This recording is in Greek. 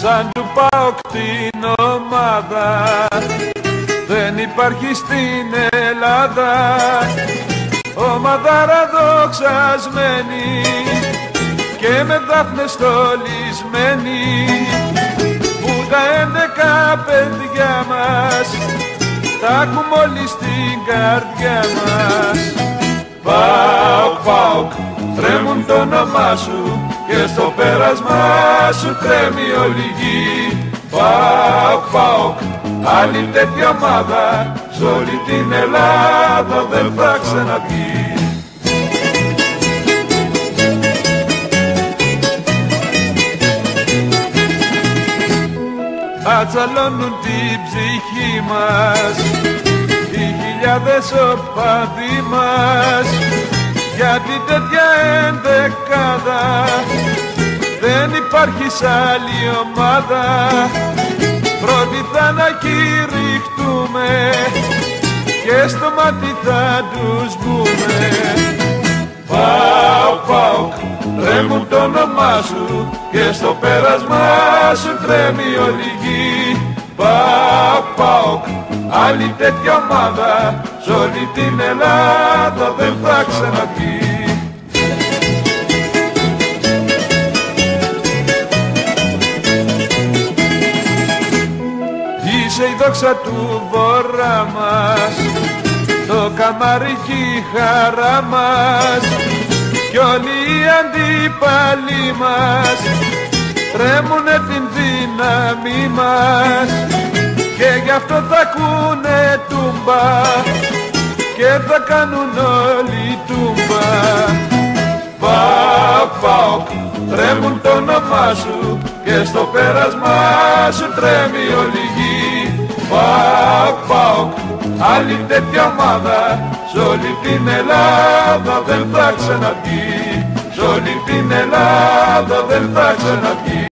σαν του ΠΑΟΚ την ομάδα δεν υπάρχει στην Ελλάδα. Ομαδάρα δοξασμένη και με δάφνες στολισμένη, που τα 11 παιδιά μας τα έχουμε όλοι στην καρδιά μας. ΠΑΟΚ, ΠΑΟΚ, τρέμουν το όνομά σου και στο πέρασμά σου τρέμει όλη η γη. ΠΑΟΚ, ΠΑΟΚ, άλλη τέτοια ομάδα σ' όλη την Ελλάδα δεν θα ξαναβγεί. Ατσαλώνουν την ψυχή μας οι χιλιάδες οπαδοί μας, γιατί τέτοια ενδεκάδα δεν υπάρχει σ' άλλη ομάδα. Πρώτοι θα να κηρυχτούμε και στο μάτι θα τους μπούμε. ΠΑΟΚ, ΠΑΟΚ, τρέμουν το όνομά σου και στο πέρασμά σου τρέμει όλη η γη. ΠΑΟΚ, ΠΑΟΚ, άλλη τέτοια ομάδα σ' όλη την Ελλάδα δεν θα ξαναβγεί. Είσαι η δόξα του Βορρά μας, το καμάρι κι η χαρά μας, κι όλοι οι αντίπαλοι μας τρέμουνε την δύναμη μας, και γι' αυτό θα ακούνε τούμπα και θα κάνουν όλοι τούμπα. ΠΑΟΚ, ΠΑΟΚ, τρέμουν το όνομά σου και στο πέρασμά σου τρέμει όλη η γη. ΠΑΟΚ, ΠΑΟΚ, άλλη τέτοια ομάδα σ' όλη την Ελλάδα δεν θα ξαναβγεί. Σ' όλη την Ελλάδα δεν θα ξαναβγεί.